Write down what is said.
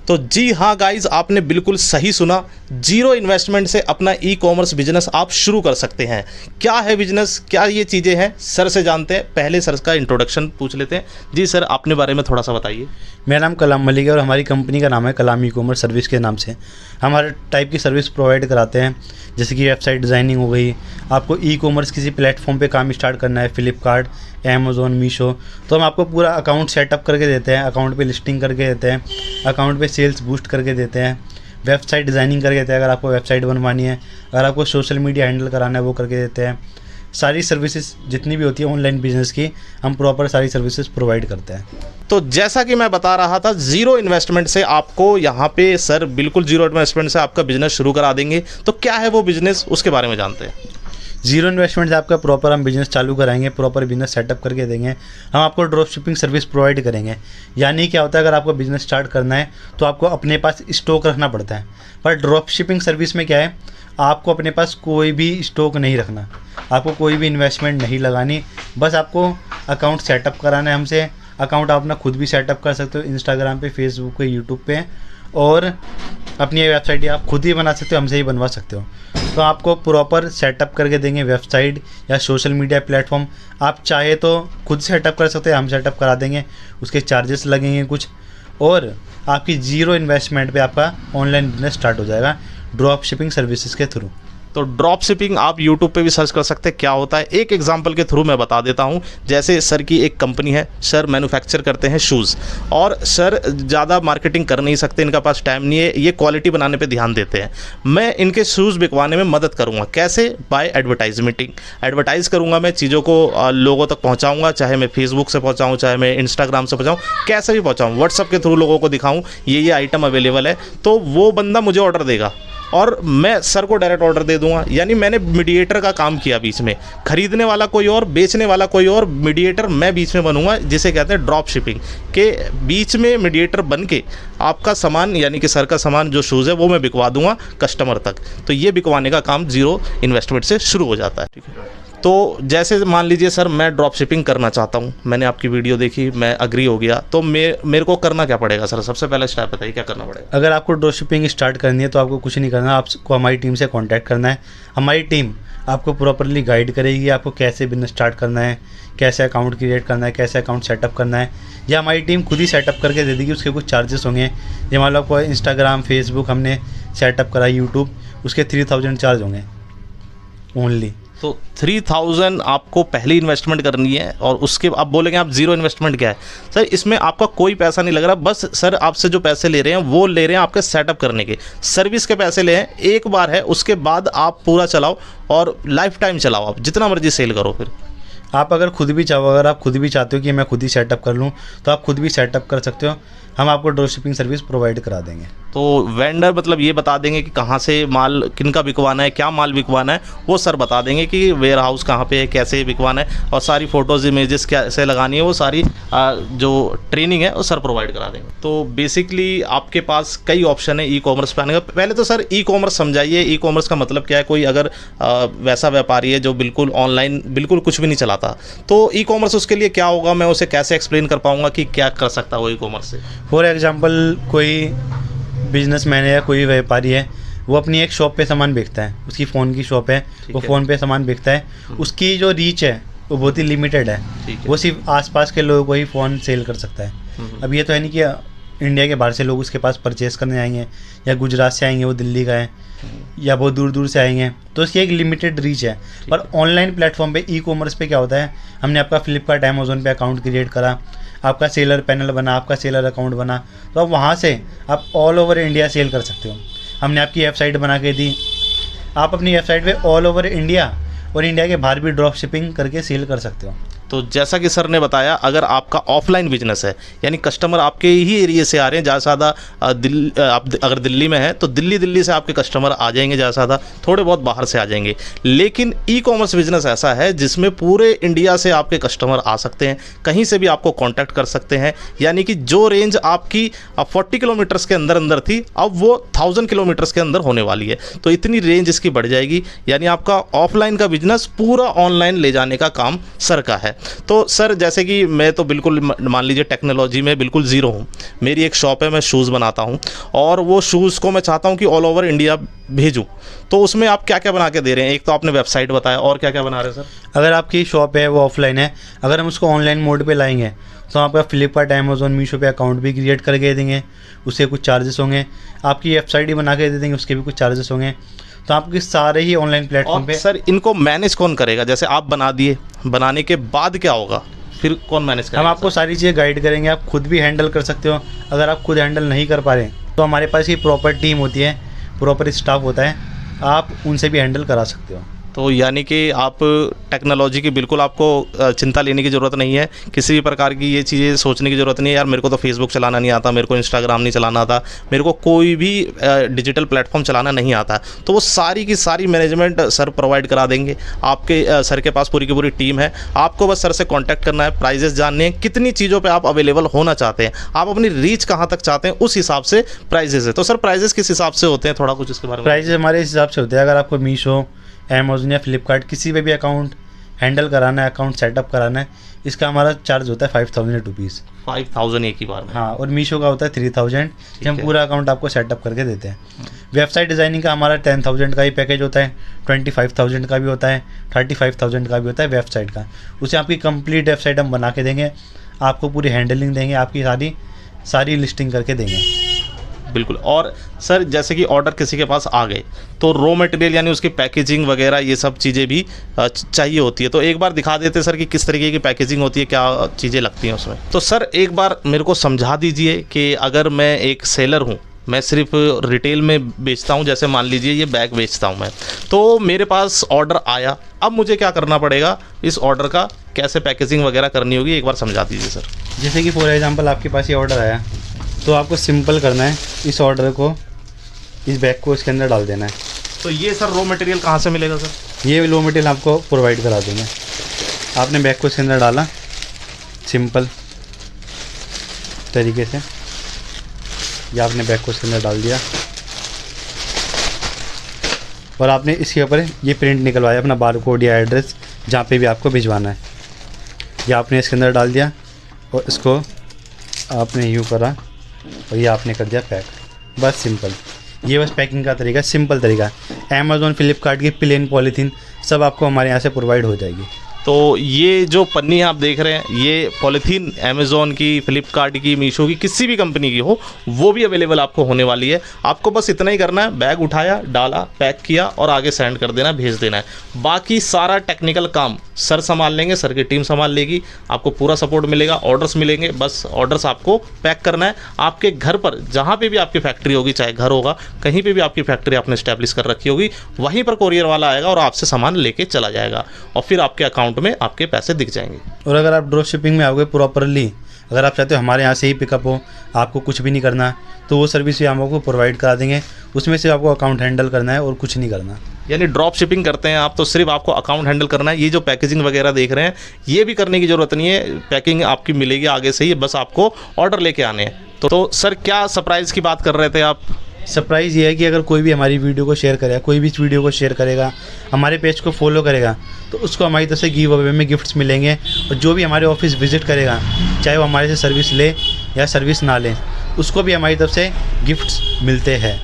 तो जी हाँ गाइज, आपने बिल्कुल सही सुना। जीरो इन्वेस्टमेंट से अपना ई कॉमर्स बिजनेस आप शुरू कर सकते हैं। क्या है बिजनेस, क्या ये चीज़ें हैं, सर से जानते हैं। पहले सर का इंट्रोडक्शन पूछ लेते हैं। जी सर, अपने बारे में थोड़ा सा बताइए। मेरा नाम कलाम मलिक है और हमारी कंपनी का नाम है कलाम ई कॉमर्स सर्विस के नाम से। हम हर टाइप की सर्विस प्रोवाइड कराते हैं, जैसे कि वेबसाइट डिज़ाइनिंग हो गई। आपको ई कॉमर्स किसी प्लेटफॉर्म पे काम स्टार्ट करना है, फ्लिपकार्ट, अमेज़ोन, मीशो, तो हम आपको पूरा अकाउंट सेटअप करके देते हैं, अकाउंट पे लिस्टिंग करके देते हैं, अकाउंट पे सेल्स बूस्ट करके देते हैं, वेबसाइट डिज़ाइनिंग करके देते हैं। अगर आपको वेबसाइट बनवानी है, अगर आपको सोशल मीडिया हैंडल कराना है, वो करके देते हैं। सारी सर्विसेज जितनी भी होती है ऑनलाइन बिजनेस की, हम प्रॉपर सारी सर्विसेज प्रोवाइड करते हैं। तो जैसा कि मैं बता रहा था, जीरो इन्वेस्टमेंट से आपको यहाँ पे सर बिल्कुल जीरो इन्वेस्टमेंट से आपका बिजनेस शुरू करा देंगे। तो क्या है वो बिजनेस, उसके बारे में जानते हैं। जीरो इन्वेस्टमेंट से आपका प्रॉपर हम बिज़नेस चालू कराएंगे, प्रॉपर बिजनेस सेटअप करके देंगे। हम आपको ड्रॉप शिपिंग सर्विस प्रोवाइड करेंगे। यानी क्या होता है, अगर आपको बिज़नेस स्टार्ट करना है तो आपको अपने पास स्टॉक रखना पड़ता है, पर ड्रॉप शिपिंग सर्विस में क्या है, आपको अपने पास कोई भी स्टॉक नहीं रखना, आपको कोई भी इन्वेस्टमेंट नहीं लगानी, बस आपको अकाउंट सेटअप कराना है हमसे। अकाउंट आप अपना खुद भी सेटअप कर सकते हो, इंस्टाग्राम पे, फेसबुक पे, यूट्यूब पे, और अपनी वेबसाइट आप खुद ही बना सकते हो, हमसे ही बनवा सकते हो। तो आपको प्रॉपर सेटअप करके देंगे वेबसाइट या सोशल मीडिया प्लेटफॉर्म। आप चाहे तो खुद सेटअप कर सकते हैं, हम सेटअप करा देंगे, उसके चार्जेस लगेंगे कुछ, और आपकी जीरो इन्वेस्टमेंट पे आपका ऑनलाइन बिजनेस स्टार्ट हो जाएगा ड्रॉप शिपिंग सर्विसेज के थ्रू। तो ड्रॉप शिपिंग आप यूट्यूब पे भी सर्च कर सकते हैं क्या होता है। एक एग्जांपल के थ्रू मैं बता देता हूं। जैसे सर की एक कंपनी है, सर मैन्युफैक्चर करते हैं शूज़, और सर ज़्यादा मार्केटिंग कर नहीं सकते, इनका पास टाइम नहीं है, ये क्वालिटी बनाने पे ध्यान देते हैं। मैं इनके शूज़ बिकवाने में मदद करूँगा। कैसे? बाय एडवर्टाइज़ करूँगा, मैं चीज़ों को लोगों तक पहुँचाऊँगा, चाहे मैं फेसबुक से पहुँचाऊँ, चाहे मैं इंस्टाग्राम से पहुँचाऊँ, कैसे भी पहुँचाऊँ, व्हाट्सअप के थ्रू लोगों को दिखाऊँ ये आइटम अवेलेबल है, तो वो बंदा मुझे ऑर्डर देगा और मैं सर को डायरेक्ट ऑर्डर दे दूंगा। यानी मैंने मीडिएटर का काम किया बीच में, खरीदने वाला कोई और, बेचने वाला कोई और, मीडिएटर मैं बीच में बनूंगा, जिसे कहते हैं ड्रॉप शिपिंग के बीच में मीडिएटर बन के आपका सामान, यानी कि सर का सामान जो शूज़ है वो मैं बिकवा दूंगा कस्टमर तक। तो ये बिकवाने का काम जीरो इन्वेस्टमेंट से शुरू हो जाता है। ठीक है, तो जैसे मान लीजिए सर मैं ड्रॉप शिपिंग करना चाहता हूँ, मैंने आपकी वीडियो देखी, मैं अग्री हो गया, तो मेरे को करना क्या पड़ेगा सर? सबसे पहला स्टेप बताइए, क्या करना पड़ेगा? अगर आपको ड्रॉप शिपिंग स्टार्ट करनी है तो आपको कुछ नहीं करना, आपको हमारी टीम से कांटेक्ट करना है। हमारी टीम आपको प्रॉपरली गाइड करेगी, आपको कैसे बिजनेस स्टार्ट करना है, कैसे अकाउंट क्रिएट करना है, कैसे अकाउंट सेटअप करना है, या हमारी टीम खुद ही सेटअप करके दे देगी। उसके कुछ चार्जेस होंगे, ये मान लो आपको इंस्टाग्राम, फेसबुक हमने सेटअप करा, यूट्यूब, उसके 3000 चार्ज होंगे ओनली। तो 3000 आपको पहली इन्वेस्टमेंट करनी है, और उसके आप बोलेंगे आप जीरो इन्वेस्टमेंट क्या है सर? इसमें आपका कोई पैसा नहीं लग रहा, बस सर आपसे जो पैसे ले रहे हैं वो ले रहे हैं आपके सेटअप करने के, सर्विस के पैसे ले हैं, एक बार है, उसके बाद आप पूरा चलाओ और लाइफ टाइम चलाओ, आप जितना मर्जी सेल करो। फिर आप अगर खुद भी चाहो, अगर आप खुद भी चाहते हो कि मैं खुद ही सेटअप कर लूँ, तो आप खुद भी सेटअप कर सकते हो, हम आपको ड्रॉप शिपिंग सर्विस प्रोवाइड करा देंगे। तो वेंडर मतलब ये बता देंगे कि कहाँ से माल, किनका बिकवाना है, क्या माल बिकवाना है, वो सर बता देंगे कि वेयर हाउस कहाँ पे है, कैसे बिकवाना है, और सारी फ़ोटोज़, इमेजेस कैसे लगानी है, वो सारी जो ट्रेनिंग है वो सर प्रोवाइड करा देंगे। तो बेसिकली आपके पास कई ऑप्शन है ई कॉमर्स पे आने का। पहले तो सर ई कॉमर्स समझाइए, ई कॉमर्स का मतलब क्या है? कोई अगर वैसा व्यापारी है जो बिल्कुल ऑनलाइन बिल्कुल कुछ भी नहीं चलाता, तो ई कॉमर्स उसके लिए क्या होगा, मैं उसे कैसे एक्सप्लेन कर पाऊँगा कि क्या कर सकता है वो ई कॉमर्स से? फॉर एग्जांपल, कोई बिजनेसमैन है या कोई व्यापारी है, वो अपनी एक शॉप पे सामान बेचता है, उसकी फ़ोन की शॉप है, वो फ़ोन पे सामान बेचता है, उसकी जो रीच है वो बहुत ही लिमिटेड है, वो सिर्फ आसपास के लोगों को ही फ़ोन सेल कर सकता है। अब ये तो है नहीं कि इंडिया के बाहर से लोग उसके पास परचेज़ करने आएंगे, या गुजरात से आएंगे, वो दिल्ली का है, या बहुत दूर दूर से आएंगे, तो उसकी एक लिमिटेड रीच है। पर ऑनलाइन प्लेटफॉर्म पे, ई कॉमर्स पे क्या होता है, हमने आपका फ्लिपकार्ट, अमेज़ोन पे अकाउंट क्रिएट करा, आपका सेलर पैनल बना, आपका सेलर अकाउंट बना, तो अब वहाँ से आप ऑल ओवर इंडिया सेल कर सकते हो। हमने आपकी वेबसाइट बना के दी, आप अपनी वेबसाइट पे ऑल ओवर इंडिया और इंडिया के बाहर भी ड्रॉप शिपिंग करके सेल कर सकते हो। तो जैसा कि सर ने बताया, अगर आपका ऑफलाइन बिजनेस है, यानी कस्टमर आपके ही एरिया से आ रहे हैं, ज़्यादा से ज़्यादा आप अगर दिल्ली में है तो दिल्ली से आपके कस्टमर आ जाएंगे, ज़्यादा से ज़्यादा थोड़े बहुत बाहर से आ जाएंगे। लेकिन ई कॉमर्स बिजनेस ऐसा है जिसमें पूरे इंडिया से आपके कस्टमर आ सकते हैं, कहीं से भी आपको कॉन्टैक्ट कर सकते हैं। यानी कि जो रेंज आपकी 40 किलोमीटर्स के अंदर थी, अब वो 1000 किलोमीटर्स के अंदर होने वाली है। तो इतनी रेंज इसकी बढ़ जाएगी, यानी आपका ऑफलाइन का बिजनेस पूरा ऑनलाइन ले जाने का काम सर का है। है। तो सर जैसे कि मैं तो बिल्कुल मान लीजिए टेक्नोलॉजी में बिल्कुल ज़ीरो हूँ, मेरी एक शॉप है, मैं शूज़ बनाता हूँ और वो शूज़ को मैं चाहता हूँ कि ऑल ओवर इंडिया भेजूँ, तो उसमें आप क्या क्या बना के दे रहे हैं? एक तो आपने वेबसाइट बताया, और क्या क्या बना रहे हैं सर? अगर आपकी शॉप है वो ऑफलाइन है, अगर हम उसको ऑनलाइन मोड पे लाएंगे तो आपका फ्लिपकार्ट, अमेज़ॉन, मीशो पे अकाउंट भी क्रिएट करके दे देंगे, उसके कुछ चार्जेस होंगे। आपकी वेबसाइट ही बना के दे देंगे, उसके भी कुछ चार्जेस होंगे। तो आपके सारे ही ऑनलाइन प्लेटफॉर्म और पे। सर इनको मैनेज कौन करेगा? जैसे आप बना दिए, बनाने के बाद क्या होगा, फिर कौन मैनेज करेगा? हम आपको सारी चीज़ें गाइड करेंगे, आप खुद भी हैंडल कर सकते हो। अगर आप खुद हैंडल नहीं कर पा रहे तो हमारे पास ही प्रॉपर टीम होती है, प्रॉपर स्टाफ होता है, आप उनसे भी हैंडल करा सकते हो। तो यानी कि आप टेक्नोलॉजी की बिल्कुल आपको चिंता लेने की ज़रूरत नहीं है, किसी भी प्रकार की ये चीज़ें सोचने की ज़रूरत नहीं है यार मेरे को तो फेसबुक चलाना नहीं आता, मेरे को इंस्टाग्राम नहीं चलाना आता, मेरे को कोई भी डिजिटल प्लेटफॉर्म चलाना नहीं आता। तो वो सारी की सारी मैनेजमेंट सर प्रोवाइड करा देंगे। आपके सर के पास पूरी की पूरी टीम है, आपको बस सर से कॉन्टैक्ट करना है, प्राइजेस जानने हैं, कितनी चीज़ों पर आप अवेलेबल होना चाहते हैं, आप अपनी रीच कहाँ तक चाहते हैं, उस हिसाब से प्राइजेस है। तो सर प्राइजेस किस हिसाब से होते हैं, थोड़ा कुछ इसके बारे में? प्राइजेस हमारे इस हिसाब से होते हैं, अगर आपको मीशो, अमेज़ॉन या फ्लिपकार्ट किसी पे भी अकाउंट हैंडल कराना है, अकाउंट सेटअप कराना है, इसका हमारा चार्ज होता है 5000 रुपीज़। 5000 एक ही बार में? हाँ, और मीशो का होता है 3000, कि हम पूरा अकाउंट आपको सेटअप करके देते हैं। वेबसाइट डिज़ाइनिंग का हमारा 10000 का ही पैकेज होता है, 25000 का भी होता है, 35000 का भी होता है वेबसाइट का। उसे आपकी कंप्लीट वेबसाइट हम बना के देंगे, आपको पूरी हैंडलिंग देंगे, आपकी सारी लिस्टिंग करके देंगे। बिल्कुल। और सर जैसे कि ऑर्डर किसी के पास आ गए तो रॉ मटेरियल यानी उसकी पैकेजिंग वगैरह ये सब चीज़ें भी चाहिए होती है, तो एक बार दिखा देते सर कि किस तरीके की पैकेजिंग होती है, क्या चीज़ें लगती हैं उसमें? तो सर एक बार मेरे को समझा दीजिए कि अगर मैं एक सेलर हूँ, मैं सिर्फ रिटेल में बेचता हूँ, जैसे मान लीजिए ये बैग बेचता हूँ मैं, तो मेरे पास ऑर्डर आया, अब मुझे क्या करना पड़ेगा, इस ऑर्डर का कैसे पैकेजिंग वगैरह करनी होगी, एक बार समझा दीजिए सर। जैसे कि फॉर एग्जांपल आपके पास ये ऑर्डर आया, तो आपको सिंपल करना है, इस ऑर्डर को, इस बैग को इसके अंदर डाल देना है। तो ये सर रॉ मटेरियल कहाँ से मिलेगा सर? ये रॉ मटेरियल आपको प्रोवाइड करा दूँगा। आपने बैग को इसके अंदर डाला सिंपल तरीके से, ये आपने बैग को इसके अंदर डाल दिया और आपने इसके ऊपर ये प्रिंट निकलवाया अपना बारकोड या एड्रेस जहाँ पे भी आपको भिजवाना है, ये आपने इसके अंदर डाल दिया और इसको आपने यूँ करा और ये आपने कर दिया पैक। बस सिंपल, ये बस पैकिंग का तरीका, सिंपल तरीका। अमेज़ॉन, फ्लिपकार्ट की प्लेन पॉलीथीन सब आपको हमारे यहाँ से प्रोवाइड हो जाएगी। तो ये जो पन्नी आप देख रहे हैं, ये पॉलीथीन अमेज़ॉन की, फ्लिपकार्ट की, मीशो की, किसी भी कंपनी की हो, वो भी अवेलेबल आपको होने वाली है। आपको बस इतना ही करना है, बैग उठाया, डाला, पैक किया और आगे सेंड कर देना, भेज देना है। बाकी सारा टेक्निकल काम सर संभाल लेंगे, सर की टीम संभाल लेगी, आपको पूरा सपोर्ट मिलेगा, ऑर्डर्स मिलेंगे, बस ऑर्डर्स आपको पैक करना है। आपके घर पर जहाँ पे भी आपकी फैक्ट्री होगी, चाहे घर होगा, कहीं पे भी आपकी फैक्ट्री आपने स्टैब्लिश कर रखी होगी, वहीं पर कोरियर वाला आएगा और आपसे सामान लेके चला जाएगा और फिर आपके अकाउंट में आपके पैसे दिख जाएंगे। और अगर आप ड्रॉप शिपिंग में आओगे प्रॉपरली, अगर आप चाहते हो हमारे यहाँ से ही पिकअप हो, आपको कुछ भी नहीं करना, तो वो सर्विस भी हम आपको प्रोवाइड करा देंगे। उसमें से आपको अकाउंट हैंडल करना है और कुछ नहीं करना। यानी ड्रॉप शिपिंग करते हैं आप तो सिर्फ आपको अकाउंट हैंडल करना है। ये जो पैकेजिंग वगैरह देख रहे हैं, ये भी करने की ज़रूरत नहीं है, पैकिंग आपकी मिलेगी आगे से ही, बस आपको ऑर्डर लेके आने हैं। तो सर क्या सरप्राइज़ की बात कर रहे थे आप? सरप्राइज़ ये है कि अगर कोई भी हमारी वीडियो को शेयर करेगा, कोई भी इस वीडियो को शेयर करेगा, हमारे पेज को फॉलो करेगा, तो उसको हमारी तरफ से गिव अवे में गिफ्ट्स मिलेंगे। और जो भी हमारे ऑफिस विजिट करेगा, चाहे वो हमारे से सर्विस ले या सर्विस ना ले, उसको भी हमारी तरफ से गिफ्ट्स मिलते हैं।